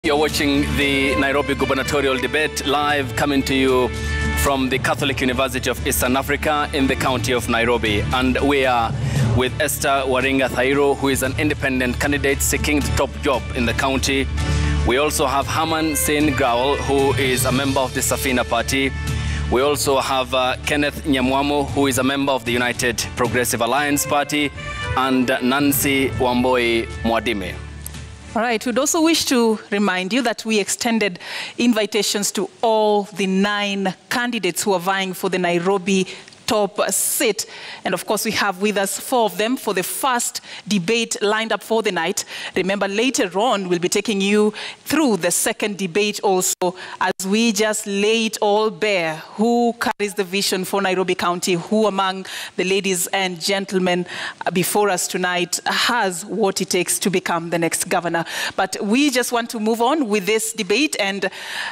You're watching the Nairobi gubernatorial debate live, coming to you from the Catholic University of Eastern Africa in the county of Nairobi. And we are with Esther Waringa Thairo, who is an independent candidate seeking the top job in the county. We also have Herman Sain Growell, who is a member of the Safina Party. We also have Kenneth Nyamwamo, who is a member of the United Progressive Alliance Party, and Nancy Wamboi Mwadime. All right, we'd also wish to remind you that we extended invitations to all the 9 candidates who are vying for the Nairobi top seat. And of course, we have with us 4 of them for the first debate lined up for the night. Remember, later on, we'll be taking you through the second debate also, as we just lay it all bare. Who carries the vision for Nairobi County? Who among the ladies and gentlemen before us tonight has what it takes to become the next governor? But we just want to move on with this debate. And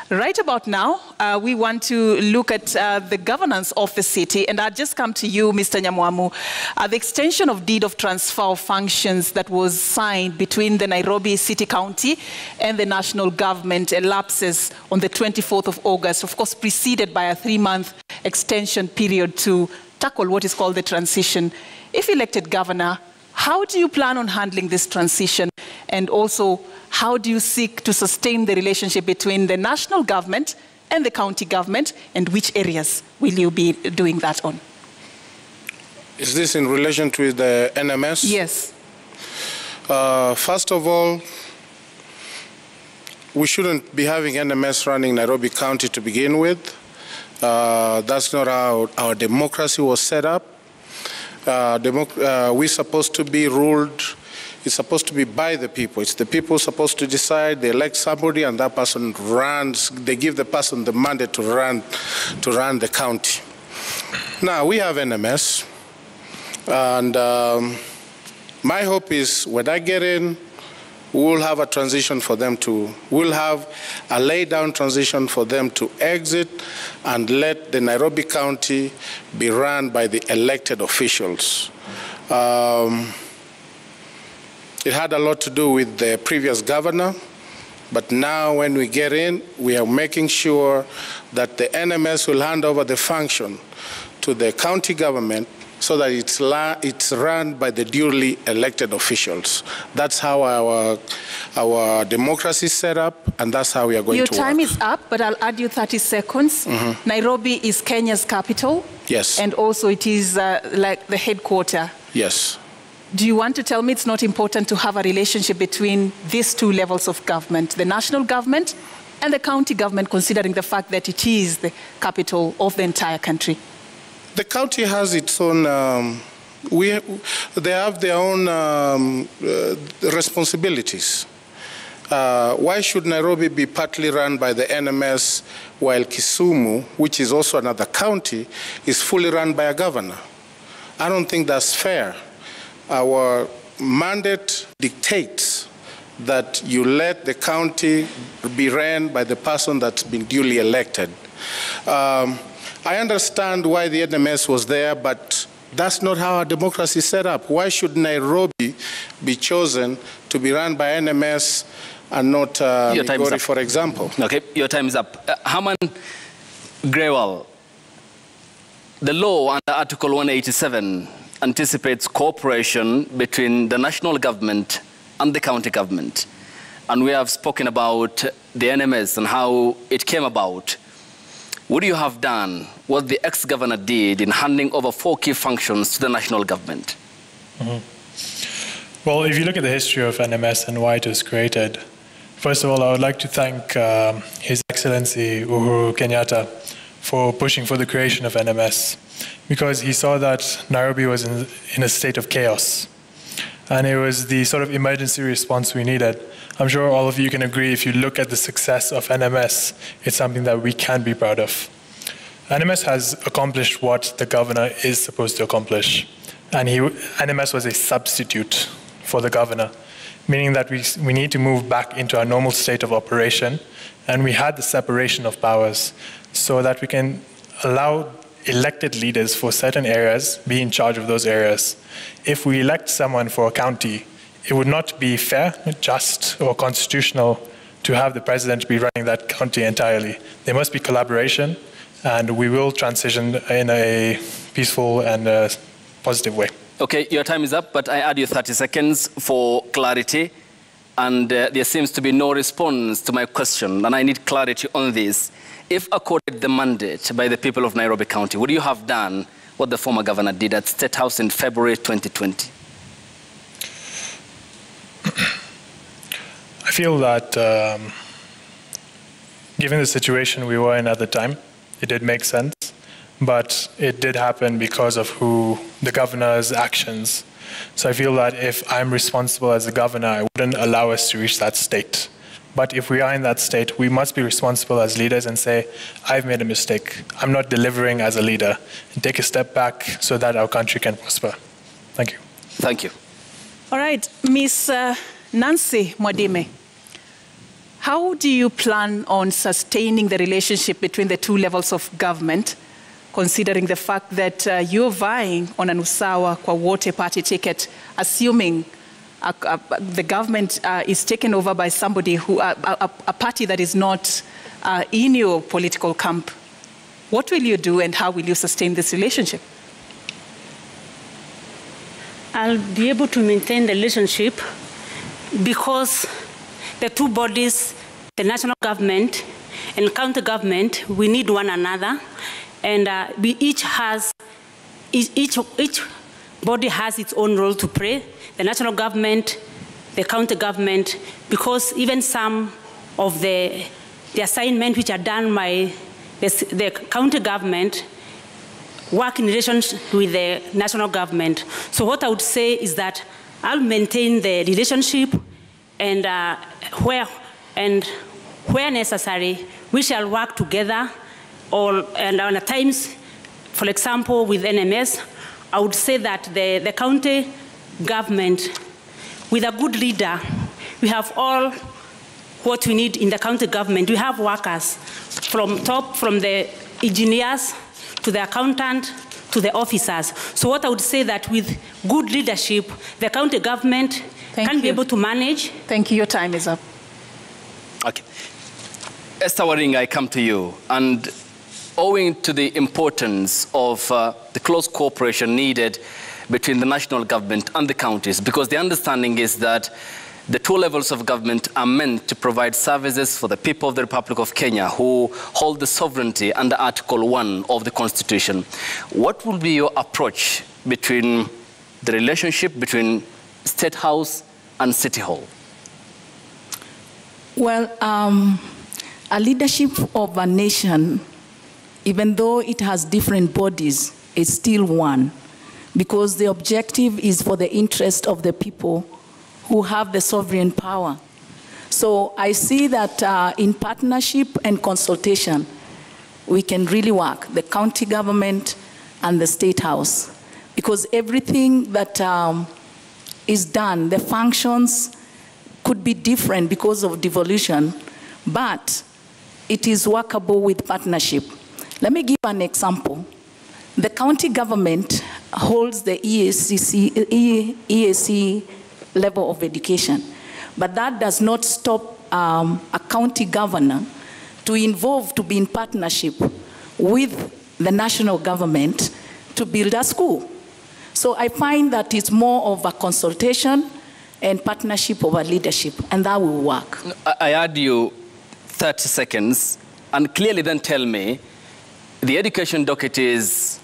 right about now, we want to look at the governance of the city. And I'll just come to you, Mr. Nyamwamu. The extension of deed of transfer of functions that was signed between the Nairobi City County and the national government elapses on the 24th of August, of course, preceded by a 3-month extension period to tackle what is called the transition. If elected governor, how do you plan on handling this transition? And also, how do you seek to sustain the relationship between the national government and the county government, and which areas will you be doing that on? Is this in relation to the NMS? Yes. First of all, we shouldn't be having NMS running Nairobi County to begin with. That's not how our democracy was set up. We're supposed to be ruled. It's supposed to be by the people. It's the people supposed to decide. They elect somebody, and that person runs. They give the person the mandate to run the county. Now we have NMS, and my hope is when I get in, we'll have a transition for them to. We'll have a lay-down transition for them to exit, and let the Nairobi County be run by the elected officials. It had a lot to do with the previous governor, but now when we get in, we are making sure that the NMS will hand over the function to the county government so that it's run by the duly elected officials. That's how our democracy is set up, and that's how we are going to work. Your time is up, but I'll add you 30 seconds. Nairobi is Kenya's capital. Yes. And also it is like the headquarters. Yes. Do you want to tell me it's not important to have a relationship between these 2 levels of government, the national government and the county government, considering the fact that it is the capital of the entire country? The county has its own, they have their own responsibilities. Why should Nairobi be partly run by the NMS while Kisumu, which is also another county, is fully run by a governor? I don't think that's fair. Our mandate dictates that you let the county be ran by the person that's been duly elected. I understand why the NMS was there, but that's not how our democracy is set up. Why should Nairobi be chosen to be run by NMS and not Migori, for example? Okay, your time is up. Herman Grewal, the law under Article 187 anticipates cooperation between the national government and the county government. And we have spoken about the NMS and how it came about. Would you have done what the ex-governor did in handing over 4 key functions to the national government? Well, if you look at the history of NMS and why it was created, first of all, I would like to thank His Excellency Uhuru Kenyatta for pushing for the creation of NMS, because he saw that Nairobi was in a state of chaos. And it was the sort of emergency response we needed. I'm sure all of you can agree, if you look at the success of NMS, it's something that we can be proud of. NMS has accomplished what the governor is supposed to accomplish. And NMS was a substitute for the governor, meaning that we need to move back into our normal state of operation. And we had the separation of powers so that we can allow elected leaders for certain areas be in charge of those areas. If we elect someone for a county, it would not be fair, just, or constitutional to have the president be running that county entirely. There must be collaboration, and we will transition in a peaceful and positive way. Okay, your time is up, but I add you 30 seconds for clarity. And there seems to be no response to my question, and I need clarity on this. If accorded the mandate by the people of Nairobi County, would you have done what the former governor did at State House in February 2020? I feel that given the situation we were in at the time, it did make sense, but it did happen because of the governor's actions. So I feel that if I'm responsible as a governor, I wouldn't allow us to reach that state. But if we are in that state, we must be responsible as leaders and say, I've made a mistake. I'm not delivering as a leader. And take a step back so that our country can prosper. Thank you. Thank you. All right, Ms. Nancy Mwadime, how do you plan on sustaining the relationship between the two levels of government, considering the fact that you're vying on an Usawa kwa wote party ticket, assuming the government is taken over by somebody a party that is not in your political camp? What will you do and how will you sustain this relationship? I'll be able to maintain the relationship because the two bodies, the national government and county government, we need one another. And each body has its own role to play. The national government, the county government, because even some of the assignments which are done by the county government work in relation with the national government. So what I would say is that I'll maintain the relationship, and where necessary, we shall work together. And at times, for example, with NMS, I would say that the county government, with a good leader, we have all what we need in the county government. We have workers from top, from the engineers to the accountant to the officers. So what I would say that with good leadership, the county government can be able to manage. Thank you. Your time is up. Okay. Esther Waringa, I come to you. And owing to the importance of the close cooperation needed between the national government and the counties, because the understanding is that the two levels of government are meant to provide services for the people of the Republic of Kenya who hold the sovereignty under Article 1 of the Constitution. What will be your approach between the relationship between State House and City Hall? Well, a leadership of a nation, even though it has different bodies, is still one, because the objective is for the interest of the people who have the sovereign power. So I see that in partnership and consultation, we can really work, the county government and the State House, because everything that is done, the functions could be different because of devolution, but it is workable with partnership. Let me give an example. The county government holds the EAC level of education, but that does not stop a county governor to be in partnership with the national government to build a school. So I find that it's more of a consultation and partnership over leadership, and that will work. I add you 30 seconds, and clearly then tell me, the education docket is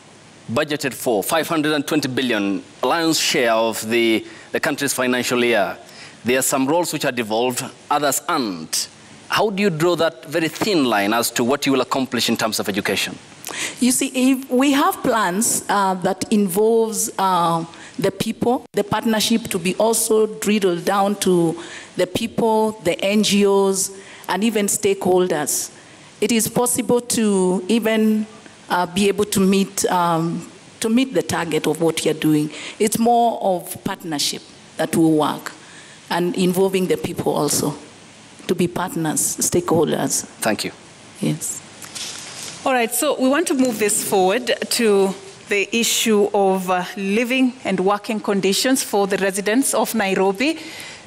budgeted for 520 billion, lion's share of the country's financial year. There are some roles which are devolved, others aren't. How do you draw that very thin line as to what you will accomplish in terms of education? You see, if we have plans that involves the people, the partnership to be also drilled down to the people, the NGOs, and even stakeholders. It is possible to even be able to meet the target of what you're doing. It's more of partnership that will work, and involving the people also to be partners, stakeholders. Thank you. Yes. All right, so we want to move this forward to the issue of living and working conditions for the residents of Nairobi.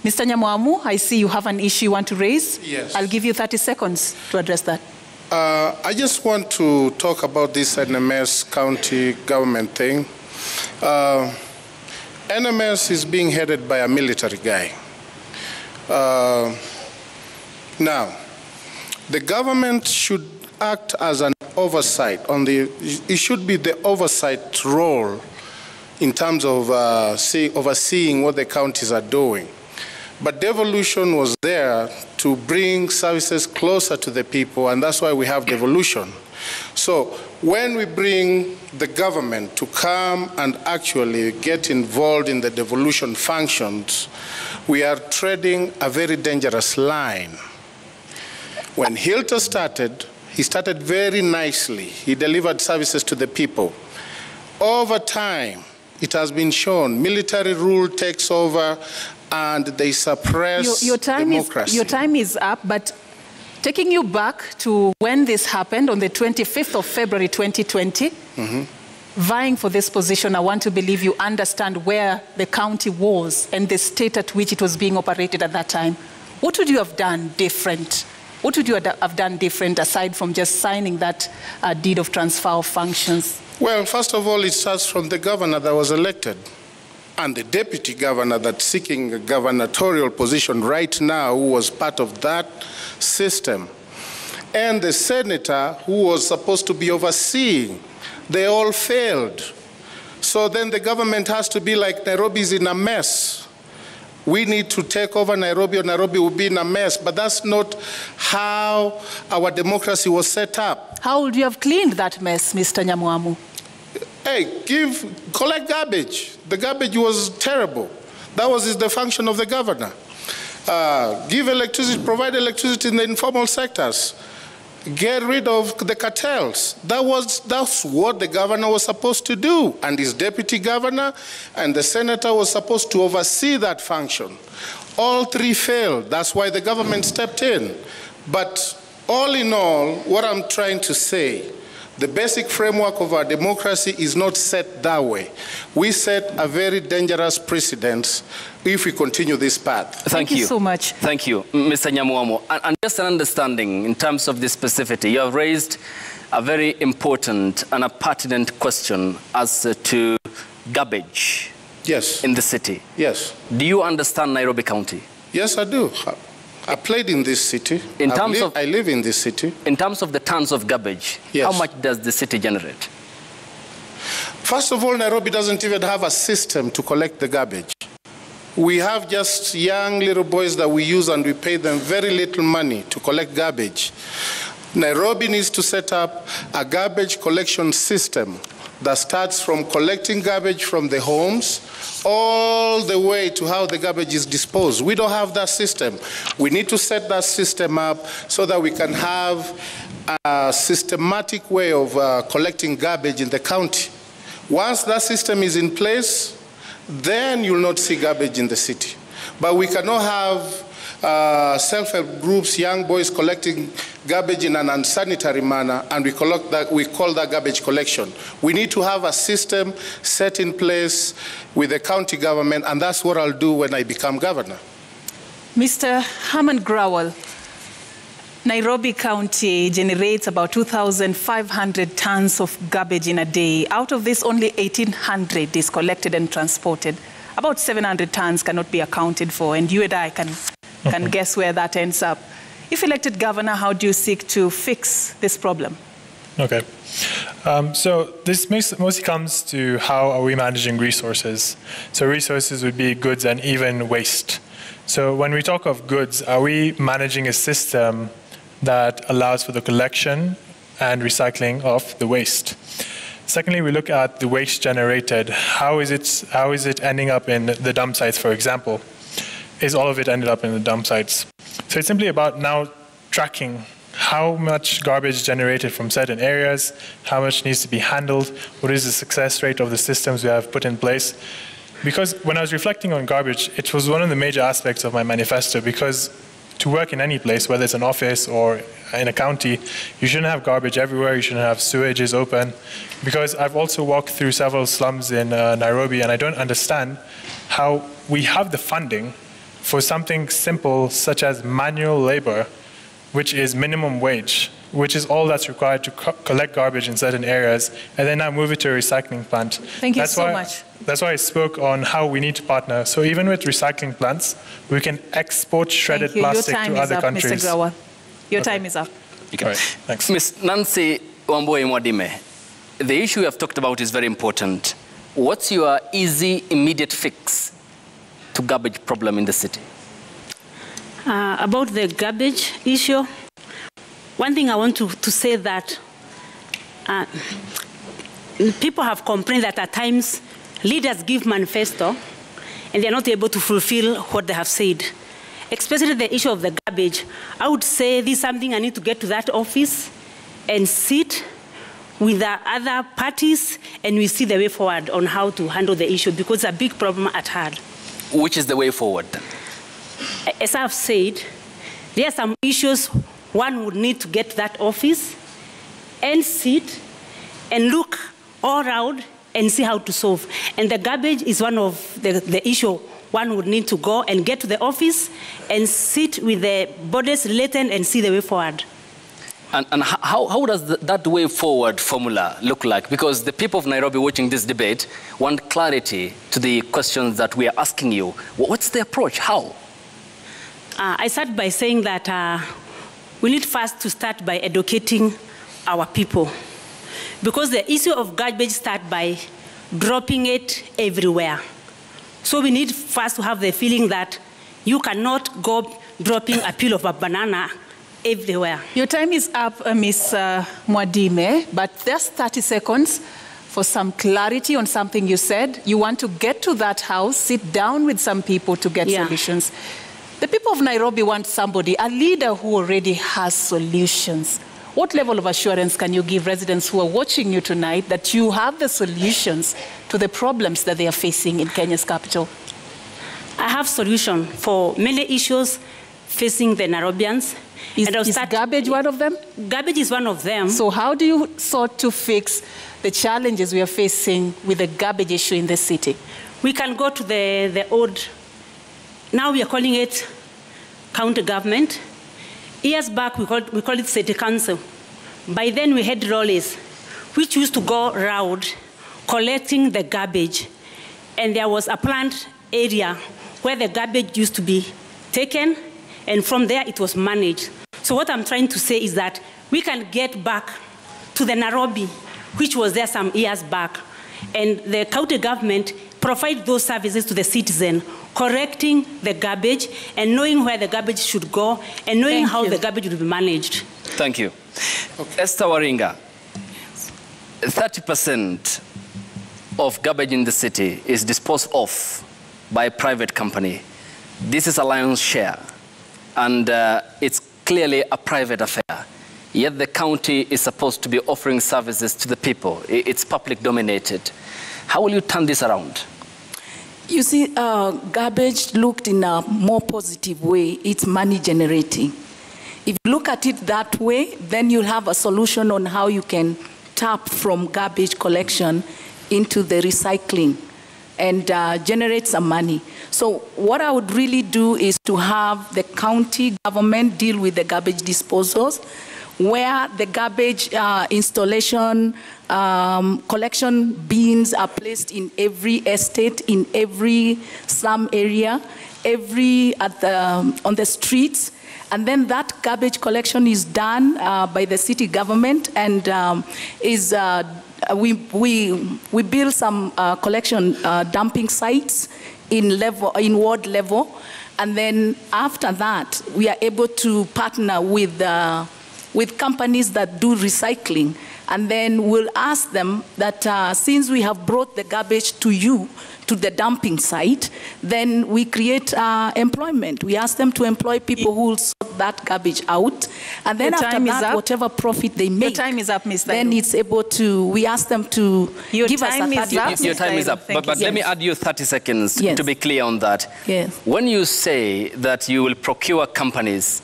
Mr. Nyamwamu, I see you have an issue you want to raise. Yes. I'll give you 30 seconds to address that. I just want to talk about this NMS county government thing. NMS is being headed by a military guy. Now, the government should act as an oversight it should be the oversight role in terms of overseeing what the counties are doing. But devolution was there to bring services closer to the people, and that's why we have devolution. So when we bring the government to come and actually get involved in the devolution functions, we are treading a very dangerous line. When Hilter started, he started very nicely. He delivered services to the people. Over time, it has been shown military rule takes over and they suppress democracy. Your time is up, but taking you back to when this happened on the 25th of February 2020, vying for this position, I want to believe you understand where the county was and the state at which it was being operated at that time. What would you have done different? What would you have done different aside from just signing that deed of transfer of functions? Well, first of all, it starts from the governor that was elected and the deputy governor that's seeking a gubernatorial position right now, who was part of that system, and the senator who was supposed to be overseeing. They all failed. So then the government has to be like, Nairobi's in a mess. We need to take over Nairobi or Nairobi will be in a mess. But that's not how our democracy was set up. How would you have cleaned that mess, Mr. Nyamwamu? Hey, collect garbage. The garbage was terrible. That was the function of the governor. Give electricity, provide electricity in the informal sectors. Get rid of the cartels. That's what the governor was supposed to do. And his deputy governor and the senator was supposed to oversee that function. All three failed. That's why the government stepped in. But all in all, what I'm trying to say, the basic framework of our democracy is not set that way. We set a very dangerous precedent if we continue this path. Thank you so much. Thank you, Mr. Nyamwamu. And just an understanding in terms of the specificity, you have raised a very important and a pertinent question as to garbage in the city. Yes. Do you understand Nairobi County? Yes, I do. I played in this city. I live in this city. In terms of the tons of garbage, how much does the city generate? First of all, Nairobi doesn't even have a system to collect the garbage. We have just young little boys that we use and we pay them very little money to collect garbage. Nairobi needs to set up a garbage collection system that starts from collecting garbage from the homes all the way to how the garbage is disposed. We don't have that system. We need to set that system up so that we can have a systematic way of collecting garbage in the county. Once that system is in place, then you'll not see garbage in the city. But we cannot have self-help groups, young boys collecting garbage in an unsanitary manner, and we call that garbage collection. We need to have a system set in place with the county government, and that's what I'll do when I become governor. Mr. Herman Growell, Nairobi County generates about 2,500 tons of garbage in a day. Out of this, only 1,800 is collected and transported. About 700 tons cannot be accounted for, and you and I can guess where that ends up. If elected governor, how do you seek to fix this problem? Okay. So this mostly comes to how are we managing resources. So resources would be goods and even waste. So when we talk of goods, are we managing a system that allows for the collection and recycling of the waste? Secondly, we look at the waste generated. How is it ending up in the dump sites, for example? Is all of it ended up in the dump sites? So it's simply about now tracking how much garbage generated from certain areas, how much needs to be handled, what is the success rate of the systems we have put in place. Because when I was reflecting on garbage, it was one of the major aspects of my manifesto, because to work in any place, whether it's an office or in a county, you shouldn't have garbage everywhere, you shouldn't have sewages open. Because I've also walked through several slums in Nairobi, and I don't understand how we have the funding for something simple such as manual labor, which is minimum wage, which is all that's required to collect garbage in certain areas, and then now move it to a recycling plant. Thank you so much. That's why I spoke on how we need to partner. So even with recycling plants, we can export shredded plastic to other countries. Mr. Grawa. Your time is up. Okay. All right, thanks. Ms. Nancy Wambui Mwadime, the issue you have talked about is very important. What's your easy, immediate fix to garbage problem in the city? About the garbage issue, one thing I want to say that people have complained that at times leaders give manifesto and they're not able to fulfill what they have said. Especially the issue of the garbage. I would say this is something I need to get to that office and sit with the other parties and we see the way forward on how to handle the issue because it's a big problem at hand. Which is the way forward? As I've said, there are some issues one would need to get to that office and sit and look all around and see how to solve. And the garbage is one of the issue one would need to go and get to the office and sit with the bodies related and see the way forward. And how does that way forward formula look like? Because the people of Nairobi watching this debate want clarity to the questions that we are asking you. What's the approach? How? I start by saying that we need first to start by educating our people. Because the issue of garbage starts by dropping it everywhere. So we need first to have the feeling that you cannot go dropping a peel of a banana everywhere. Your time is up, Ms. Mwadime, but there's 30 seconds for some clarity on something you said. You want to get to that house, sit down with some people to get solutions. The people of Nairobi want somebody, a leader who already has solutions. What level of assurance can you give residents who are watching you tonight that you have the solutions to the problems that they are facing in Kenya's capital? I have solutions for many issues facing the Nairobians. Is garbage one of them? Garbage is one of them. So how do you sort to fix the challenges we are facing with the garbage issue in the city? We can go to the old, now we are calling it county government. Years back, we called it city council. By then, we had lorries, which used to go around collecting the garbage. And there was a plant area where the garbage used to be taken, and from there, it was managed. So what I'm trying to say is that we can get back to the Nairobi, which was there some years back, and the county government provide those services to the citizen, correcting the garbage and knowing where the garbage should go and knowing how the garbage will be managed. Thank you. Okay. Esther Waringa, 30% of garbage in the city is disposed of by a private company. This is a lion's share, and it's clearly a private affair. Yet the county is supposed to be offering services to the people. It's public dominated. How will you turn this around? You see, garbage looked in a more positive way. It's money generating. If you look at it that way, then you'll have a solution on how you can tap from garbage collection into the recycling and generate some money. So what I would really do is to have the county government deal with the garbage disposals, where the garbage installation, collection bins are placed in every estate, in every slum area, on the streets. And then that garbage collection is done by the city government, and we build some collection dumping sites in ward level. And then after that, we are able to partner with companies that do recycling. And then we'll ask them that since we have brought the garbage to you, to the dumping site, then we create employment. We ask them to employ people who will sort that garbage out. And then after that, whatever profit they make, your time is up, Ms. then it's able to, we ask them to give us a 30%. Your time is up, but let me add you 30 seconds to be clear on that. Yes. When you say that you will procure companies,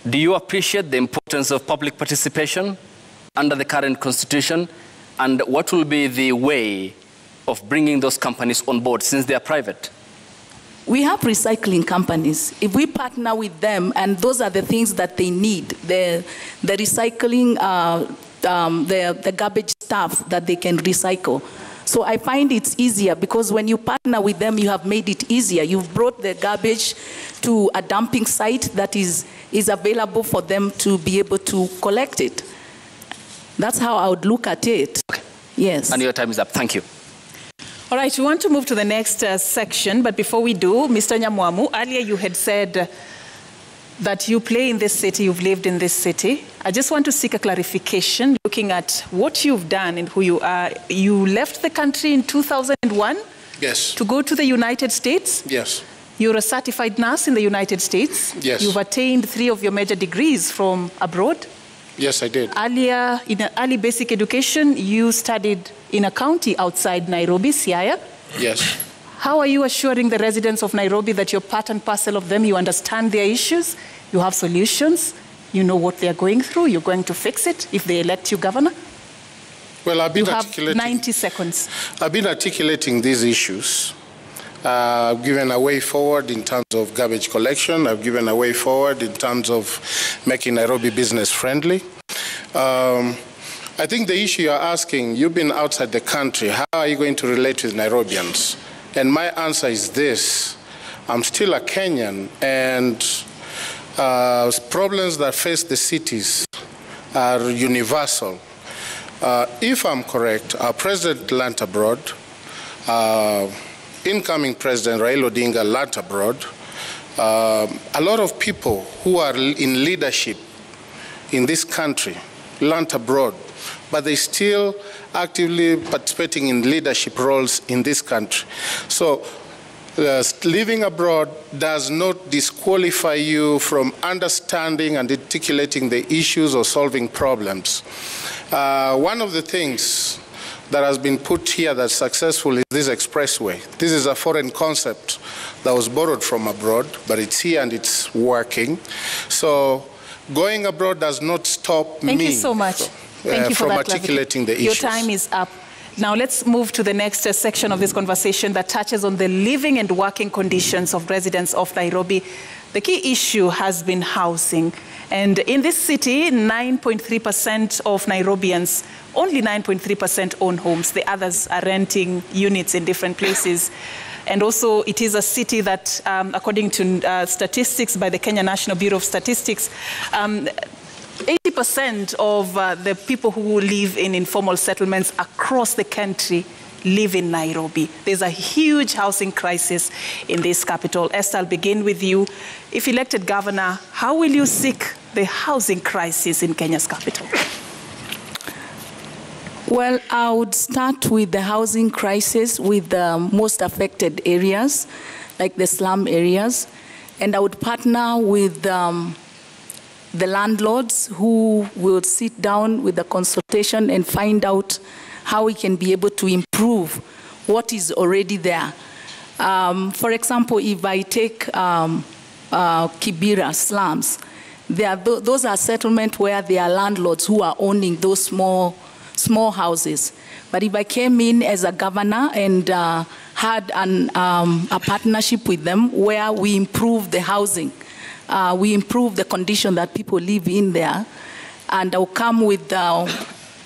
do you appreciate the importance of public participation under the current constitution? And what will be the way of bringing those companies on board since they are private? We have recycling companies. If we partner with them, and those are the things that they need, the recycling, the garbage stuff that they can recycle. So I find it's easier because when you partner with them, you have made it easier. You've brought the garbage to a dumping site that is available for them to be able to collect it. That's how I would look at it. Okay. Yes. And your time is up. Thank you. All right, we want to move to the next section, but before we do, Mr. Nyamwamu, earlier you had said that you play in this city, you've lived in this city. I just want to seek a clarification looking at what you've done and who you are. You left the country in 2001? Yes. To go to the United States? Yes. You're a certified nurse in the United States? Yes. You've attained 3 of your major degrees from abroad? Yes, I did. Earlier, in early basic education, you studied in a county outside Nairobi, Siaya? Yes. How are you assuring the residents of Nairobi that you're part and parcel of them, you understand their issues, you have solutions, you know what they're going through, you're going to fix it if they elect you governor? Well, I've been You have 90 seconds. I've been articulating these issues. I've given a way forward in terms of garbage collection. I've given a way forward in terms of making Nairobi business friendly. I think the issue you're asking, you've been outside the country, how are you going to relate with Nairobians? And my answer is this: I'm still a Kenyan, and problems that face the cities are universal. If I'm correct, our president learnt abroad, incoming president Raila Odinga learnt abroad. A lot of people who are in leadership in this country learnt abroad, but they still actively participating in leadership roles in this country. So living abroad does not disqualify you from understanding and articulating the issues or solving problems. One of the things that has been put here that's successful is this expressway. This is a foreign concept that was borrowed from abroad, but it's here and it's working. So going abroad does not stop me. Thank you so much. Thank you for from that articulating the Your issues. time is up. Now let's move to the next section of this conversation that touches on the living and working conditions of residents of Nairobi. The key issue has been housing. And in this city, 9.3% of Nairobians, only 9.3% own homes. The others are renting units in different places. And also, it is a city that, according to statistics by the Kenya National Bureau of Statistics, 80% of the people who live in informal settlements across the country live in Nairobi. There's a huge housing crisis in this capital. Esther, I'll begin with you. If elected governor, how will you seek the housing crisis in Kenya's capital? Well, I would start with the housing crisis with the most affected areas, like the slum areas. And I would partner with the landlords who will sit down with the consultation and find out how we can be able to improve what is already there. For example, if I take Kibera slums, those are settlements where there are landlords who are owning those small houses. But if I came in as a governor and had a partnership with them where we improve the housing, we improve the condition that people live in there, and I'll come with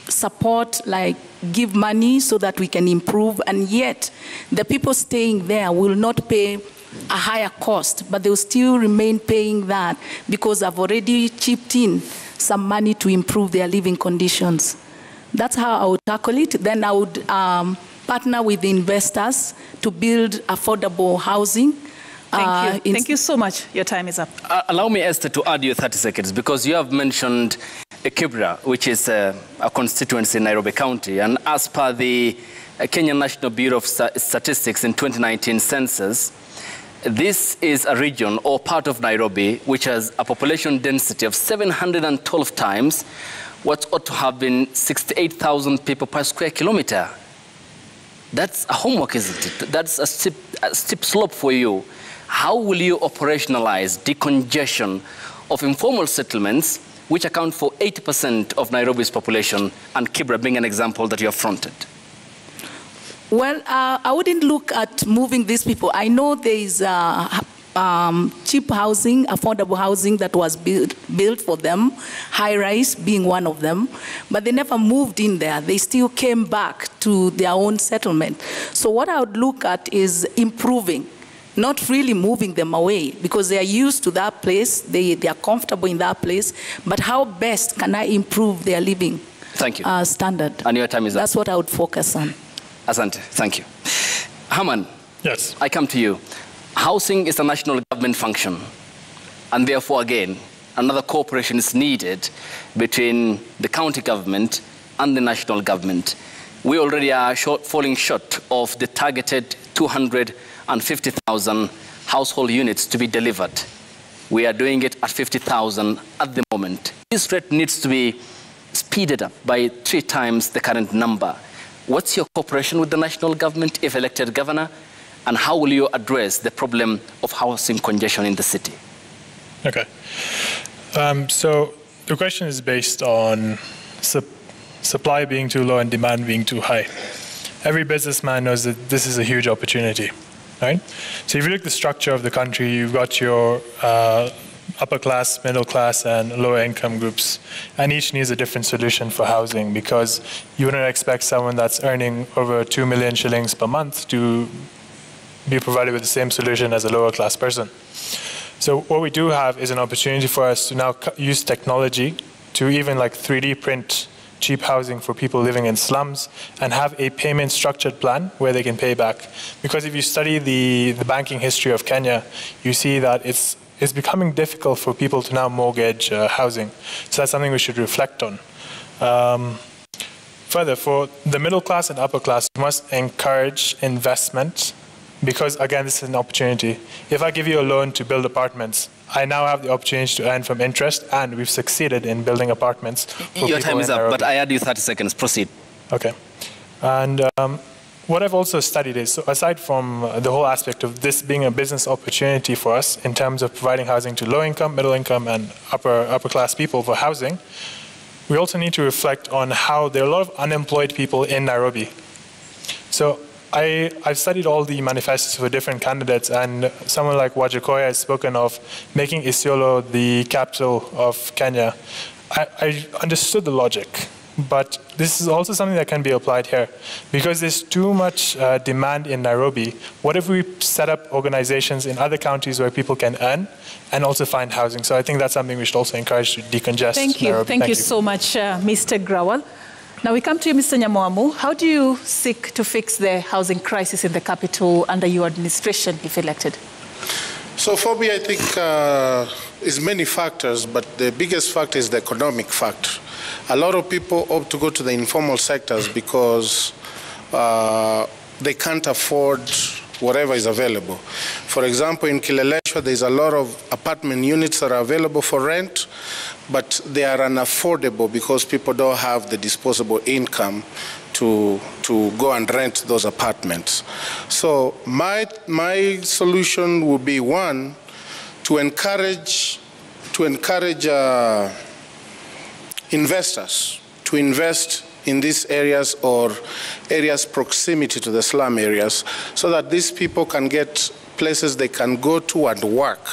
support, like give money so that we can improve, and yet the people staying there will not pay a higher cost, but they'll still remain paying that because I've already chipped in some money to improve their living conditions. That's how I would tackle it. Then I would partner with investors to build affordable housing. Thank you. Thank you so much. Your time is up. Allow me, Esther, to add you 30 seconds, because you have mentioned Kibera, which is a constituency in Nairobi County. And as per the Kenya National Bureau of Statistics in 2019 census, this is a region or part of Nairobi which has a population density of 712 times what ought to have been 68,000 people per square kilometer. That's a homework, isn't it? That's a steep slope for you. How will you operationalize decongestion of informal settlements, which account for 80% of Nairobi's population, and Kibera being an example that you have fronted? Well, I wouldn't look at moving these people. I know there is cheap housing, affordable housing that was built for them, high-rise being one of them, but they never moved in there. They still came back to their own settlement. So what I would look at is improving, not really moving them away, because they are used to that place, they are comfortable in that place, but how best can I improve their living standard? And your time is up. That's what I would focus on. Asante, thank you. Herman, yes. I come to you. Housing is a national government function, and therefore, again, another cooperation is needed between the county government and the national government. We already are falling short of the targeted 250,000 household units to be delivered. We are doing it at 50,000 at the moment. This rate needs to be speeded up by 3 times the current number. What's your cooperation with the national government if elected governor? And how will you address the problem of housing congestion in the city? Okay. So the question is based on supply being too low and demand being too high. Every businessman knows that this is a huge opportunity, right? So if you look at the structure of the country, you've got your upper class, middle class, and lower income groups, and each needs a different solution for housing, because you wouldn't expect someone that's earning over 2 million shillings per month to be provided with the same solution as a lower class person. So what we do have is an opportunity for us to now use technology to even like 3D print cheap housing for people living in slums and have a payment structured plan where they can pay back. Because if you study the banking history of Kenya, you see that it's becoming difficult for people to now mortgage housing. So that's something we should reflect on. Further, for the middle class and upper class, we must encourage investment, because again, this is an opportunity. If I give you a loan to build apartments, I now have the opportunity to earn from interest, and we've succeeded in building apartments for Your time is up, Nairobi. but I add you 30 seconds. Proceed. Okay. And what I've also studied is, so aside from the whole aspect of this being a business opportunity for us in terms of providing housing to low income, middle income, and upper class people for housing, we also need to reflect on how there are a lot of unemployed people in Nairobi. So I've studied all the manifestos for different candidates, and someone like Wajakoya has spoken of making Isiolo the capital of Kenya. I understood the logic, but this is also something that can be applied here. Because there's too much demand in Nairobi, what if we set up organizations in other counties where people can earn and also find housing? So I think that's something we should also encourage to decongest Thank you. Nairobi. Thank you so much, Mr. Grawal. Now we come to you, Mr. Nyamoamu. How do you seek to fix the housing crisis in the capital under your administration, if elected? So for me, I think it's many factors, but the biggest factor is the economic factor. A lot of people opt to go to the informal sectors because they can't afford whatever is available. For example, in Kileleshwa, there's a lot of apartment units that are available for rent, but they are unaffordable because people don't have the disposable income to go and rent those apartments. So my solution would be, one, to encourage investors to invest in these areas or areas proximity to the slum areas, so that these people can get places they can go to and work.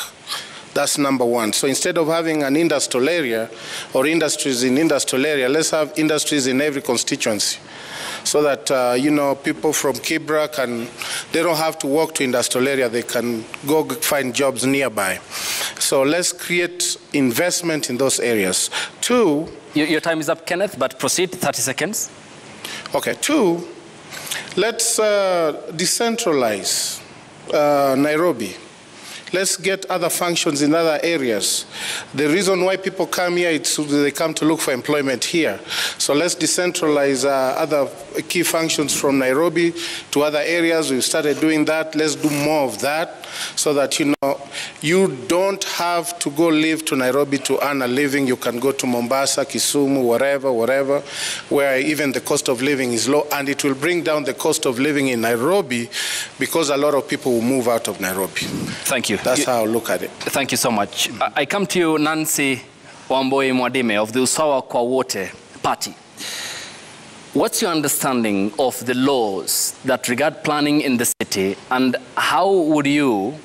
That's number one. So instead of having an industrial area or industries in industrial area, let's have industries in every constituency, so that people from Kibra they don't have to walk to industrial area, they can go find jobs nearby. So let's create investment in those areas. Two, your time is up, Kenneth, but proceed, 30 seconds. Okay, two, let's decentralize Nairobi. Let's get other functions in other areas. The reason why people come here is they come to look for employment here. So let's decentralize other key functions from Nairobi to other areas. We've started doing that. Let's do more of that, so that you don't have to go live to Nairobi to earn a living. You can go to Mombasa, Kisumu, wherever, where even the cost of living is low, and it will bring down the cost of living in Nairobi, because a lot of people will move out of Nairobi. Thank you. That's how I look at it. Thank you so much. I come to you, Nancy Wamboi Mwadime of the Usawa kwa Wote party. What's your understanding of the laws that regard planning in the city, and how would you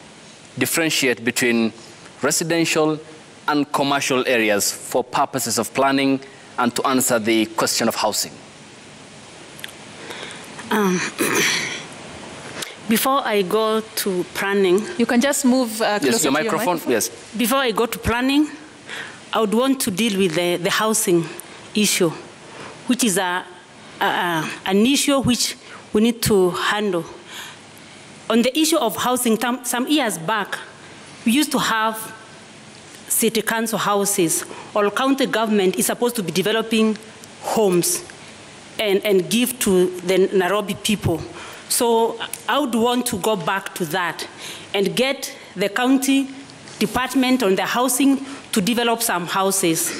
differentiate between residential and commercial areas for purposes of planning and to answer the question of housing? Before I go to planning... You can just move closer yes, to your microphone. Yes. Before I go to planning, I would want to deal with the housing issue, which is an issue which we need to handle. On the issue of housing, some years back, we used to have city council houses, or county government is supposed to be developing homes and give to the Nairobi people. So I would want to go back to that and get the county department on the housing to develop some houses.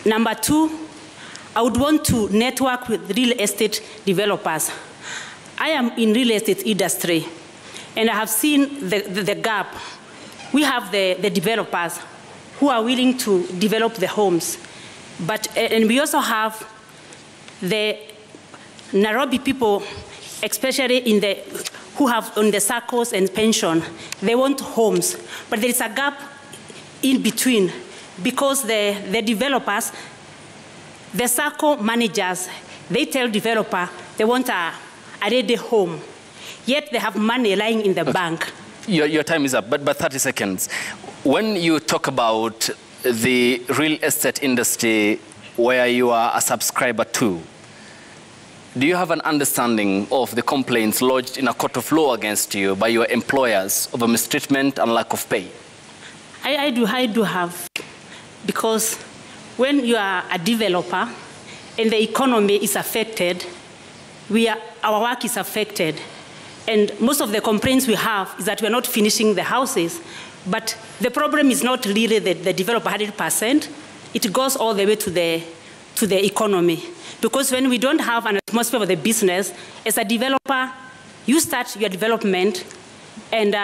Number two, I would want to network with real estate developers. I am in real estate industry, and I have seen the gap. We have the developers who are willing to develop the homes, and we also have the Nairobi people, especially who have on the circles and pension. They want homes, but there is a gap in between because the developers, the circle managers, they tell developer they want a ready home, yet they have money lying in the bank. Your time is up, but 30 seconds. When you talk about the real estate industry where you are a subscriber to, do you have an understanding of the complaints lodged in a court of law against you by your employers of mistreatment and lack of pay? I do have, because when you are a developer and the economy is affected, our work is affected. And most of the complaints we have is that we are not finishing the houses. But the problem is not really the developer 100%. It goes all the way to the economy. Because when we don't have an atmosphere for the business, as a developer, you start your development, and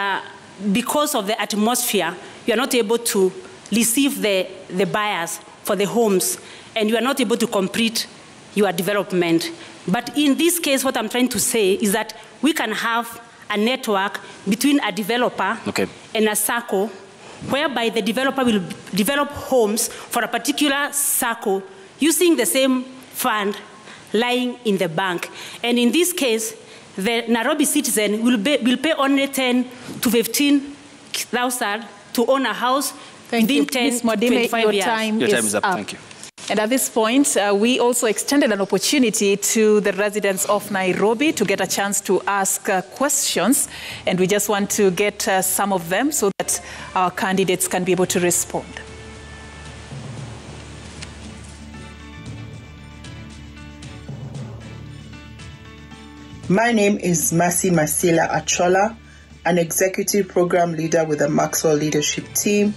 because of the atmosphere, you are not able to receive the buyers for the homes, and you are not able to complete your development. But in this case, what I'm trying to say is that we can have a network between a developer and a circle, whereby the developer will develop homes for a particular circle using the same fund lying in the bank. And in this case, the Nairobi citizen will pay only 10 to 15,000 to own a house within 10 to 25 years. Your time is up. Thank you. And at this point, we also extended an opportunity to the residents of Nairobi to get a chance to ask questions. And we just want to get some of them so that our candidates can be able to respond. My name is Mercy Masila Achola, an executive program leader with the Maxwell Leadership Team,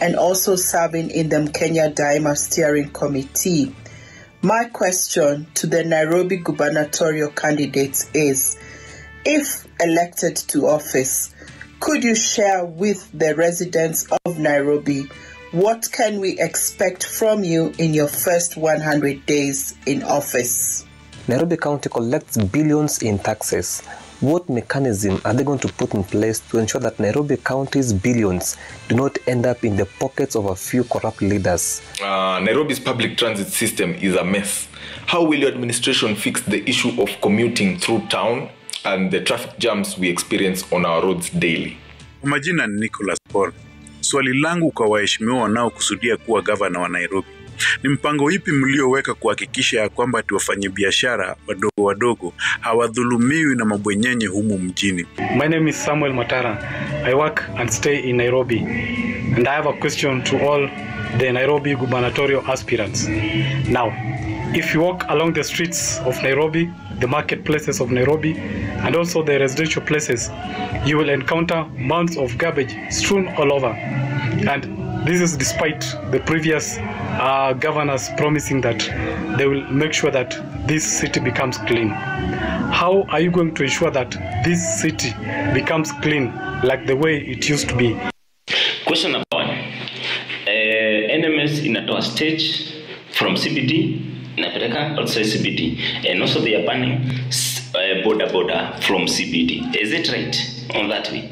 and also serving in the Kenya Daima Steering Committee. My question to the Nairobi gubernatorial candidates is, if elected to office, could you share with the residents of Nairobi what can we expect from you in your first 100 days in office? Nairobi County collects billions in taxes. What mechanism are they going to put in place to ensure that Nairobi County's billions do not end up in the pockets of a few corrupt leaders? Nairobi's public transit system is a mess. How will your administration fix the issue of commuting through town and the traffic jams we experience on our roads daily? Majina ni Nicholas Paul. Swali langu kwa waheshimiwa wanaokusudia kuwa gavana wa Nairobi. Ni mpango ipi mlioweka kuhakikisha ya kwamba wafanyabiashara wadogo wadogo hawadhulumiwi na mabwenyenye humu mjini? My name is Samuel Matara. I work and stay in Nairobi. And I have a question to all the Nairobi gubernatorial aspirants. Now, if you walk along the streets of Nairobi, the marketplaces of Nairobi, and also the residential places, you will encounter mounds of garbage strewn all over. And this is despite the previous governors promising that they will make sure that this city becomes clean. How are you going to ensure that this city becomes clean like the way it used to be? Question number one. NMS inatoa stage from CBD inapeleka outside CBD, and also they are banning border from CBD. Is it right on that way?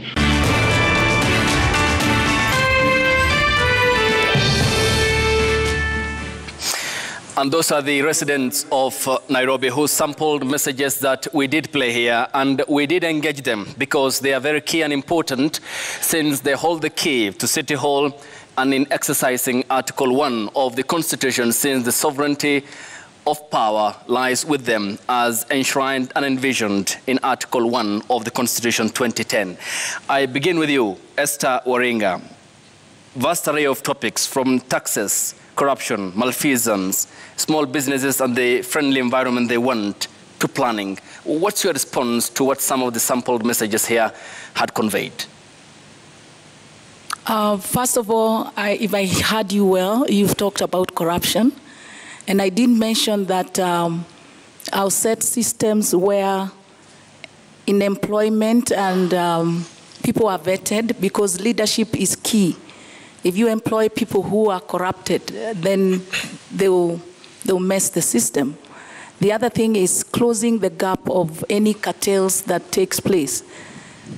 And those are the residents of Nairobi who sampled messages that we did play here, and we did engage them because they are very key and important since they hold the key to City Hall and in exercising Article 1 of the Constitution, since the sovereignty of power lies with them as enshrined and envisioned in Article 1 of the Constitution 2010. I begin with you, Esther Waringa. Vast array of topics from taxes, corruption, malfeasance, small businesses and the friendly environment they want, to planning. What's your response to what some of the sampled messages here had conveyed? First of all, if I heard you well, you've talked about corruption. And I did mention that I'll set systems where in employment and people are vetted, because leadership is key. If you employ people who are corrupted, then they'll mess the system. The other thing is closing the gap of any cartels that takes place.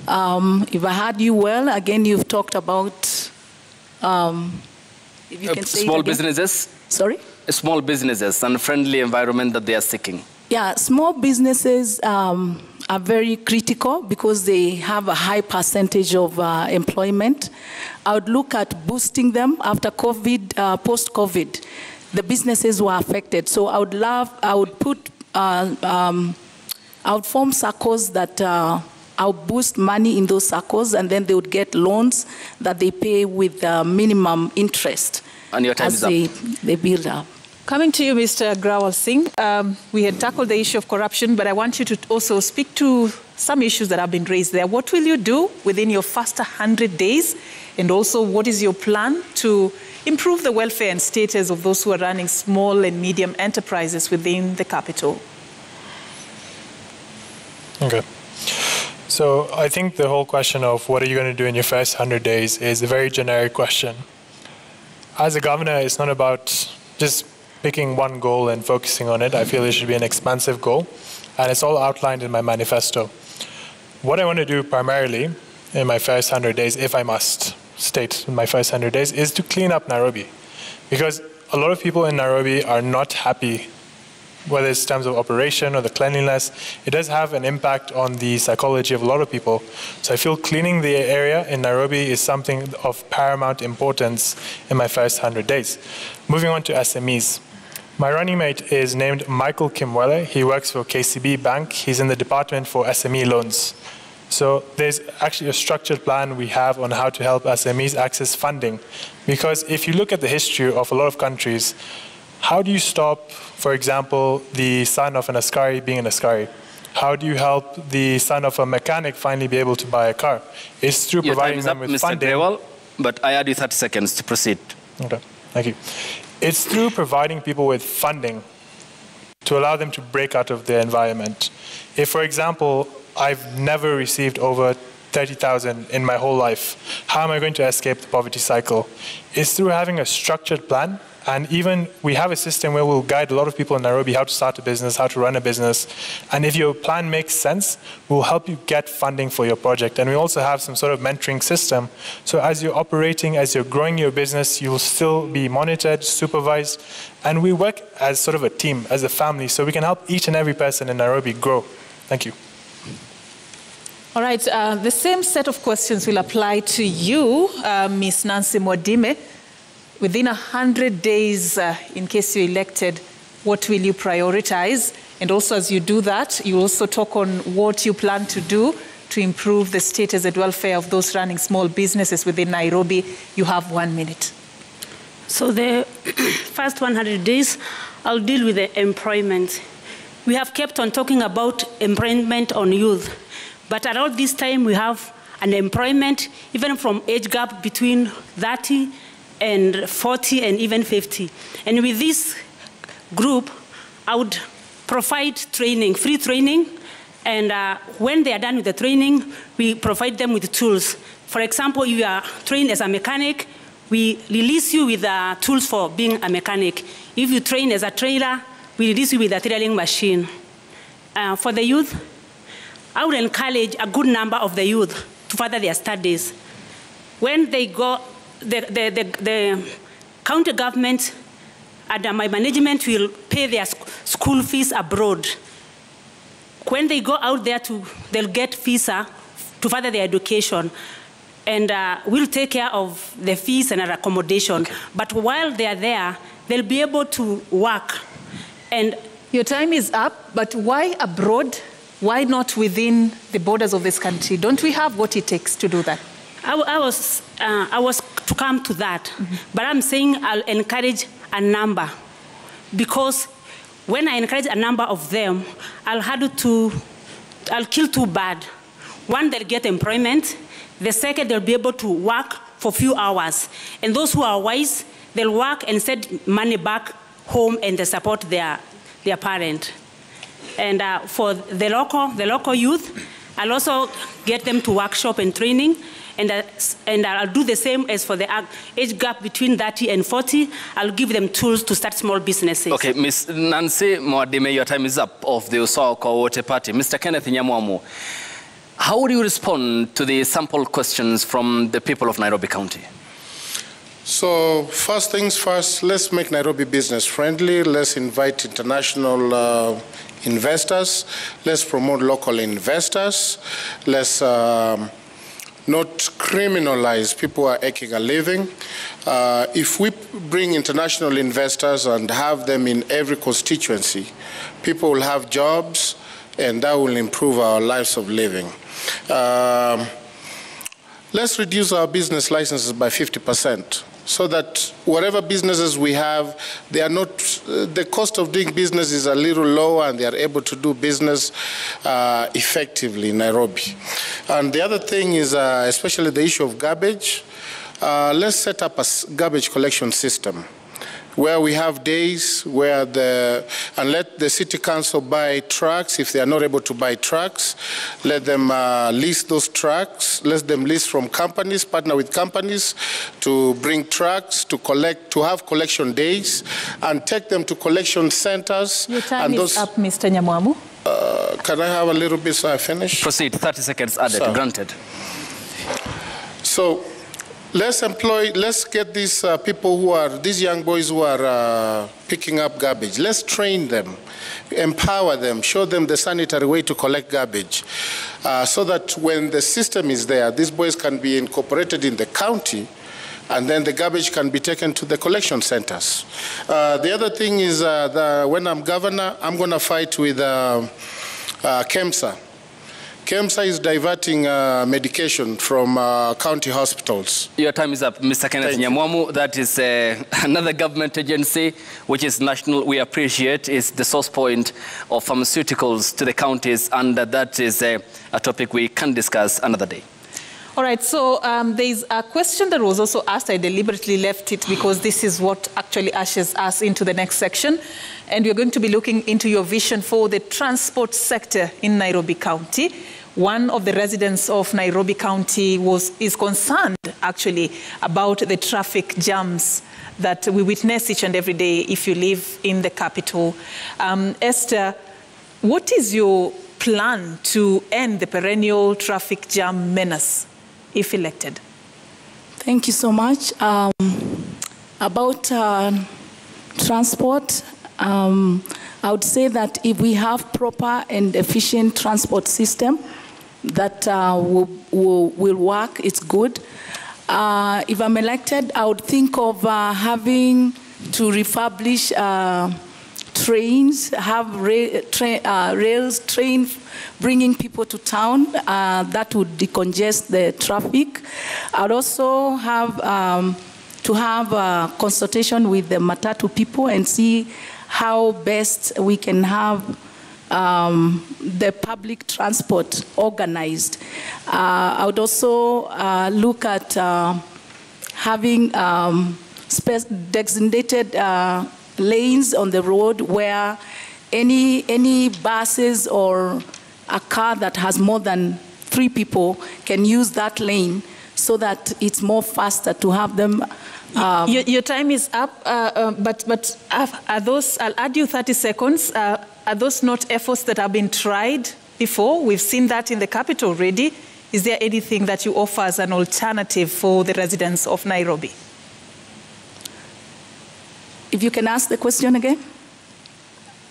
If I heard you well, again, you've talked about, if you can say small businesses? Sorry? Small businesses and friendly environment that they are seeking. Yeah, small businesses are very critical because they have a high percentage of employment. I would look at boosting them after COVID, post-COVID. The businesses were affected. So I would form circles that I'll boost money in those circles, and then they would get loans that they pay with minimum interest. And your time is up. They build up. Coming to you, Mr. Grawal Singh, we had tackled the issue of corruption, but I want you to also speak to some issues that have been raised there. What will you do within your first 100 days? And also, what is your plan to improve the welfare and status of those who are running small and medium enterprises within the capital? Okay. So I think the whole question of what are you going to do in your first 100 days is a very generic question. As a governor, it's not about just picking one goal and focusing on it. I feel it should be an expansive goal, and it's all outlined in my manifesto. What I want to do primarily in my first 100 days, if I must state in my first 100 days, is to clean up Nairobi. Because a lot of people in Nairobi are not happy, whether it's in terms of operation or the cleanliness. It does have an impact on the psychology of a lot of people. So I feel cleaning the area in Nairobi is something of paramount importance in my first 100 days. Moving on to SMEs. My running mate is named Michael Kimwele. He works for KCB Bank. He's in the department for SME loans. So there's actually a structured plan we have on how to help SMEs access funding. Because if you look at the history of a lot of countries, how do you stop, for example, the son of an askari being an askari? How do you help the son of a mechanic finally be able to buy a car? It's through providing them with funding. Mr. Grewal, but I add you 30 seconds to proceed. Okay, thank you. It's through providing people with funding to allow them to break out of their environment. If, for example, I've never received over 30,000 in my whole life, how am I going to escape the poverty cycle? It's through having a structured plan. And even we have a system where we'll guide a lot of people in Nairobi how to start a business, how to run a business. And if your plan makes sense, we'll help you get funding for your project. And we also have some sort of mentoring system. So as you're operating, as you're growing your business, you'll still be monitored, supervised. And we work as sort of a team, as a family, so we can help each and every person in Nairobi grow. Thank you. All right, the same set of questions will apply to you, Ms. Nancy Mwadime. Within 100 days, in case you're elected, what will you prioritize? And also, as you do that, you also talk on what you plan to do to improve the status and welfare of those running small businesses within Nairobi. You have 1 minute. So the first 100 days, I'll deal with the employment. We have kept on talking about employment on youth, but around this time we have unemployment, even from age gap between 30 and 40 and even 50. And with this group, I would provide training, free training, and when they are done with the training, we provide them with tools. For example, if you are trained as a mechanic, we release you with tools for being a mechanic. If you train as a trailer, we release you with a drilling machine. For the youth, I would encourage a good number of the youth to further their studies. When they go, the county government under my management will pay their school fees abroad. When they go out there, they'll get visa to further their education. And we'll take care of the fees and accommodation. Okay. But while they're there, they'll be able to work. And your time is up, but why abroad? Why not within the borders of this country? Don't we have what it takes to do that? I was to come to that, but I'm saying I'll encourage a number, because when I encourage a number of them, I'll kill two birds. One, they'll get employment. The second, they'll be able to work for a few hours. And those who are wise, they'll work and send money back home and they support their parent. And for the local youth, I'll also get them to workshop and training. And I'll do the same as for the age gap between 30 and 40. I'll give them tools to start small businesses. Okay, Ms. Nancy Mwadime, your time is up of the Usawa kwa Wote Party. Mr. Kenneth Nyamwamu, how would you respond to the sample questions from the people of Nairobi County? So first things first, let's make Nairobi business friendly. Let's invite international investors. Let's promote local investors. Let's not criminalize people who are making a living. If we bring international investors and have them in every constituency, people will have jobs, and that will improve our lives of living. Let's reduce our business licenses by 50%, so that whatever businesses we have, they are not, the cost of doing business is a little lower and they are able to do business effectively in Nairobi. And the other thing is, especially the issue of garbage, let's set up a garbage collection system where we have days where and let the city council buy trucks. If they are not able to buy trucks, let them lease those trucks. Let them lease from companies, partner with companies to bring trucks to collect, to have collection days, and take them to collection centers. Your time is up, Mr. Nyamwamu. Can I have a little bit so I finish? Proceed, 30 seconds added, granted. So, let's get these people who are, these young boys who are picking up garbage. Let's train them, empower them, show them the sanitary way to collect garbage, so that when the system is there, these boys can be incorporated in the county, and then the garbage can be taken to the collection centers. The other thing is when I'm governor, I'm going to fight with KEMSA. KEMSA is diverting medication from county hospitals. Your time is up, Mr. Kenneth Nyamwamu. That is another government agency, which is national. We appreciate is the source point of pharmaceuticals to the counties, and that is a topic we can discuss another day. All right, so there's a question that was also asked. I deliberately left it because this is what actually ushers us into the next section. And we're going to be looking into your vision for the transport sector in Nairobi County. One of the residents of Nairobi County is concerned, actually, about the traffic jams that we witness each and every day if you live in the capital. Esther, what is your plan to end the perennial traffic jam menace, if elected? Thank you so much. About transport, I would say that if we have proper and efficient transport system that will work, it's good. If I'm elected, I would think of having to refurbish trains, have rails, train bringing people to town. That would decongest the traffic. I'd also have to have a consultation with the Matatu people and see how best we can have the public transport organized. I would also look at having designated lanes on the road where any buses or a car that has more than 3 people can use that lane, so that it's more faster to have them. Your time is up, but are those, I'll add you 30 seconds, are those not efforts that have been tried before? We've seen that in the capital already. Is there anything that you offer as an alternative for the residents of Nairobi? If you can ask the question again.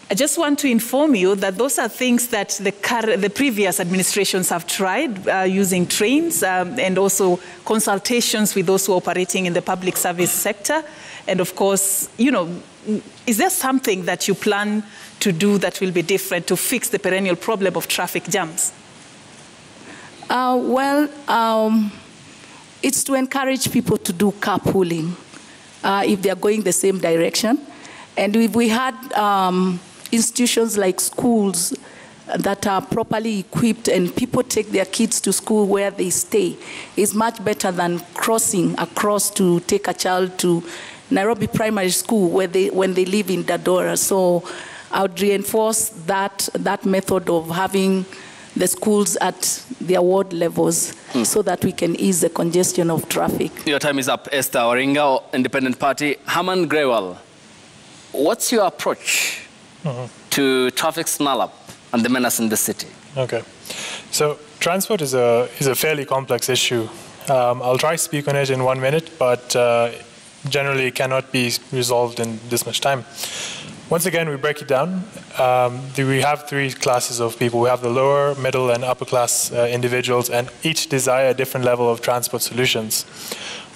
I just want to inform you that those are things that the previous administrations have tried, using trains and also consultations with those who are operating in the public service sector. And of course, you know, is there something that you plan to do that will be different to fix the perennial problem of traffic jams? It's to encourage people to do carpooling if they are going the same direction. And if we had institutions like schools that are properly equipped and people take their kids to school where they stay, it's much better than crossing across to take a child to Nairobi Primary School when they live in Dadora. So I would reinforce that method of having the schools at their ward levels so that we can ease the congestion of traffic. Your time is up. Esther Waringa, Independent Party. Herman Grewal, what's your approach to traffic snarl-up and the menace in the city? Okay. So transport is a fairly complex issue. I'll try to speak on it in 1 minute, but generally it cannot be resolved in this much time. Once again, we break it down. We have three classes of people. We have the lower, middle, and upper class individuals, and each desire a different level of transport solutions.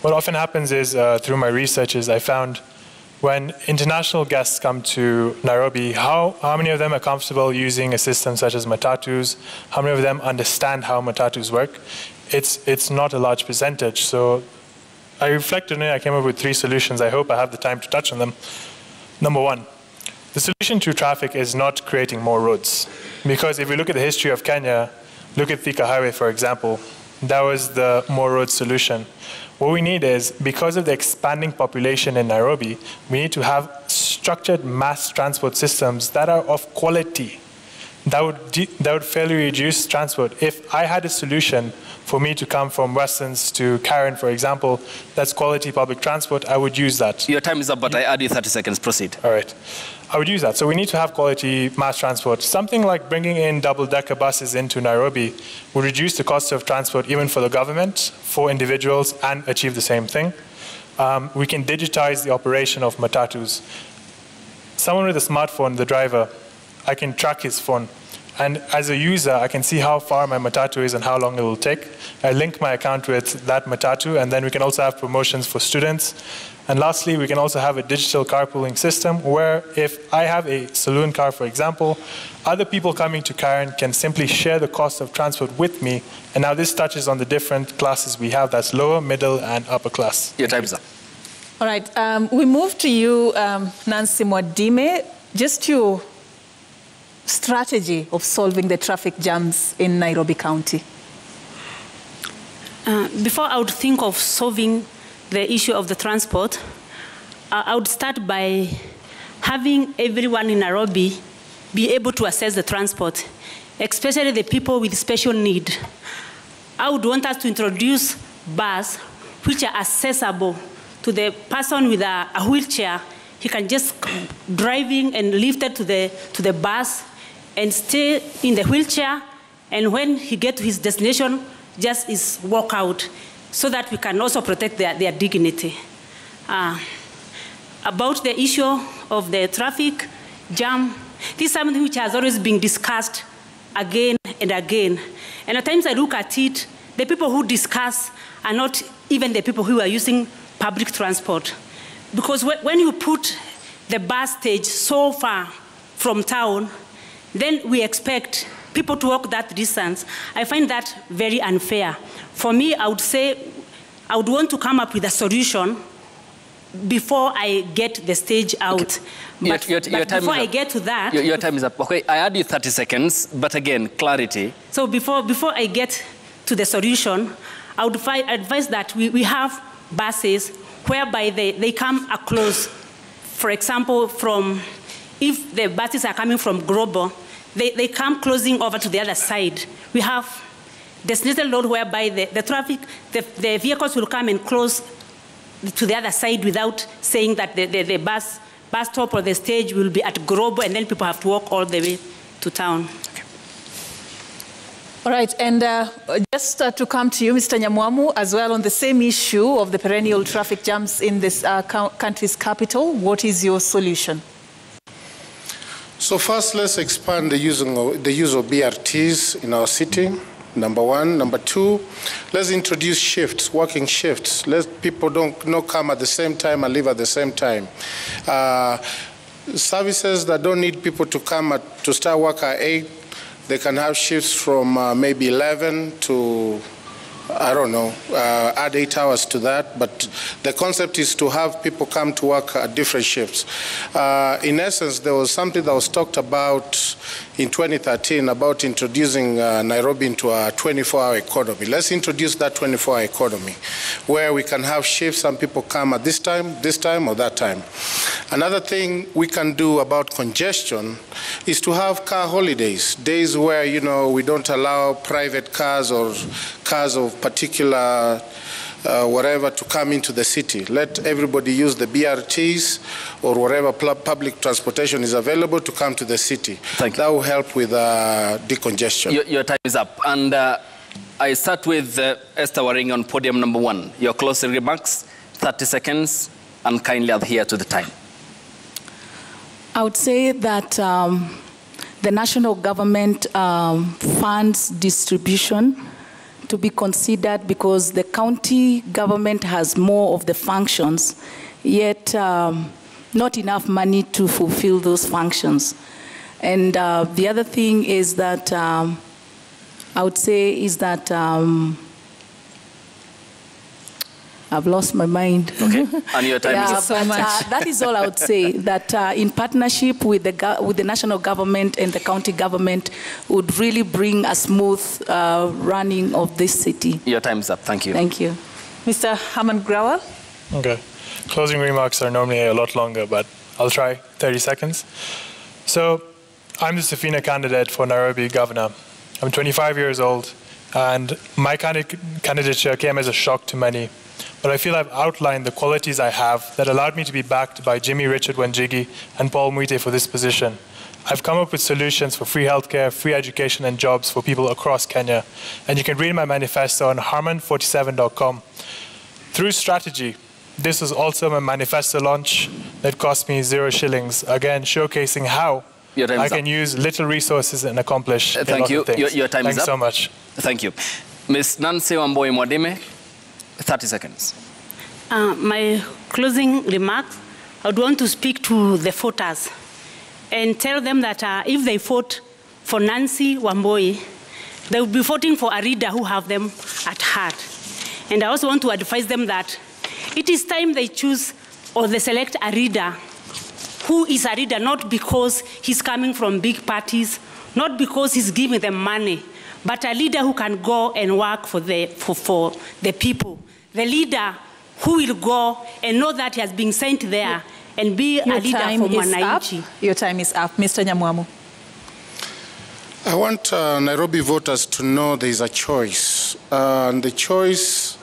What often happens is, through my research, is I found when international guests come to Nairobi, how many of them are comfortable using a system such as matatus? How many of them understand how matatus work? It's not a large percentage. So I reflected on it. I came up with 3 solutions. I hope I have the time to touch on them. Number 1. The solution to traffic is not creating more roads. Because if we look at the history of Kenya, look at Thika Highway, for example, that was the more road solution. What we need is, because of the expanding population in Nairobi, we need to have structured mass transport systems that are of quality, that would fairly reduce transport. If I had a solution for me to come from Westlands to Karen, for example, that's quality public transport, I would use that. Your time is up, but I add you 30 seconds. Proceed. All right. I would use that. So we need to have quality mass transport. Something like bringing in double-decker buses into Nairobi would reduce the cost of transport even for the government, for individuals, and achieve the same thing. We can digitize the operation of matatus. Someone with a smartphone, the driver, I can track his phone. And as a user, I can see how far my matatu is and how long it will take. I link my account with that matatu, and then we can also have promotions for students. And lastly, we can also have a digital carpooling system where if I have a saloon car, for example, other people coming to Karen can simply share the cost of transport with me. And now this touches on the different classes we have, that's lower, middle, and upper class. Your time is up. All right, we move to you, Nancy Mwadime. Just your strategy of solving the traffic jams in Nairobi County. Before I would think of solving the issue of the transport, I would start by having everyone in Nairobi be able to access the transport, especially the people with special need. I would want us to introduce buses which are accessible to the person with a wheelchair. He can just driving and lifted to the bus and stay in the wheelchair, and when he gets to his destination, just is walk out, so that we can also protect their dignity. About the issue of the traffic jam, this is something which has always been discussed again and again. And at times I look at it, the people who discuss are not even the people who are using public transport. Because when you put the bus stage so far from town, then we expect people to walk that distance. I find that very unfair. For me, I would say, I would want to come up with a solution before I get the stage out. Okay. But before I get to that... Your time is up. Okay, I add you 30 seconds, but again, clarity. So before I get to the solution, I would advise that we have buses whereby they come across. For example, if the buses are coming from Global, they come closing over to the other side. We have designated road whereby the vehicles will come and close to the other side without saying that the bus stop or the stage will be at Grobo, and then people have to walk all the way to town. Okay. All right, and just to come to you, Mr. Nyamwamu, as well on the same issue of the perennial traffic jams in this country's capital, what is your solution? So first, let's expand the use of BRTs in our city, number one. Number two, let's introduce shifts, working shifts. Let people not come at the same time and leave at the same time. Services that don't need people to come to start work at 8, they can have shifts from maybe 11 to, I don't know, add 8 hours to that. But the concept is to have people come to work at different shifts. In essence, there was something that was talked about in 2013 about introducing Nairobi into a 24-hour economy. Let's introduce that 24-hour economy where we can have shifts and people come at this time, or that time. Another thing we can do about congestion is to have car holidays, days where, you know, we don't allow private cars or cars of particular whatever to come into the city. Let everybody use the BRTs or whatever public transportation is available to come to the city. Thank you. That will help with decongestion. Your time is up. And I start with Esther Waringa on podium number 1. Your closing remarks, 30 seconds, and kindly adhere to the time. I would say that the national government funds distribution to be considered because the county government has more of the functions, yet not enough money to fulfill those functions. And the other thing is that I would say is that I've lost my mind. Okay, and your time is up. So much. That is all I would say, that in partnership with the national government and the county government would really bring a smooth running of this city. Your time is up. Thank you. Thank you. Mr. Haman Grawal? Okay. Closing remarks are normally a lot longer, but I'll try 30 seconds. So I'm the Safina candidate for Nairobi governor. I'm 25 years old, and my candidature came as a shock to many. But I feel I've outlined the qualities I have that allowed me to be backed by Jimmy Richard Wanjigi and Paul Mwite for this position. I've come up with solutions for free healthcare, free education, and jobs for people across Kenya. And you can read my manifesto on harman47.com. Through strategy, this was also my manifesto launch that cost me 0 shillings, again showcasing how I can use little resources and accomplish a lot of things. Your time is up. Thanks so much. Thank you. Ms. Nancy Wamboi Mwadime, 30 seconds. My closing remarks, I would want to speak to the voters and tell them that if they vote for Nancy Wamboi, they will be voting for a leader who have them at heart. And I also want to advise them that it is time they choose or they select a leader who is a leader not because he's coming from big parties, not because he's giving them money, but a leader who can go and work for the people. The leader who will go and know that he has been sent there and be a leader for Mwananchi. Your time is up. Mr. Nyamwamu. I want Nairobi voters to know there is a choice. And the choice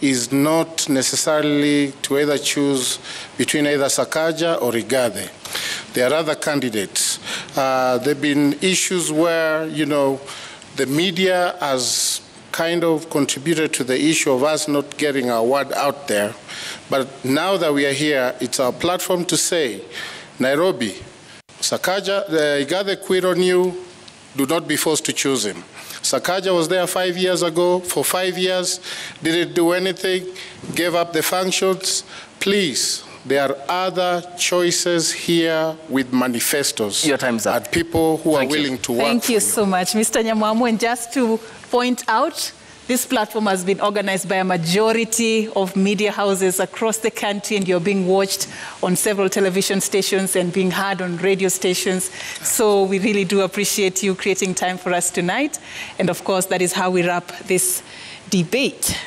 is not necessarily to either choose between either Sakaja or Rigathi. There are other candidates. There have been issues where, you know, the media has kind of contributed to the issue of us not getting our word out there. But now that we are here, it's our platform to say, Nairobi, Sakaja, Rigathi quit on you, do not be forced to choose him. Sakaja was there 5 years ago, for 5 years, didn't do anything, gave up the functions. Please, there are other choices here with manifestos. Your time's up. And people who are willing to work. Thank you so much, Mr. Nyamwamu. And just to point out, this platform has been organized by a majority of media houses across the country, and you're being watched on several television stations and being heard on radio stations. So we really do appreciate you creating time for us tonight. And of course, that is how we wrap this debate.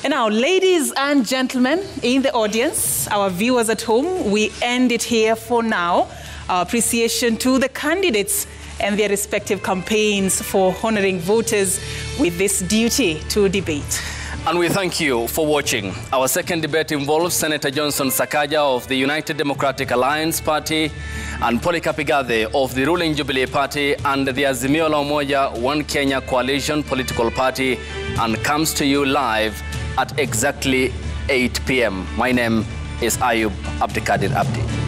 And now, ladies and gentlemen in the audience, our viewers at home, we end it here for now. Our appreciation to the candidates and their respective campaigns for honoring voters with this duty to debate. And we thank you for watching. Our second debate involves Senator Johnson Sakaja of the United Democratic Alliance Party and Polycarp Igathe of the ruling Jubilee Party and the Azimio la Umoja One Kenya Coalition political party, and comes to you live at exactly 8 p.m. My name is Ayub Abdikadir Abdi.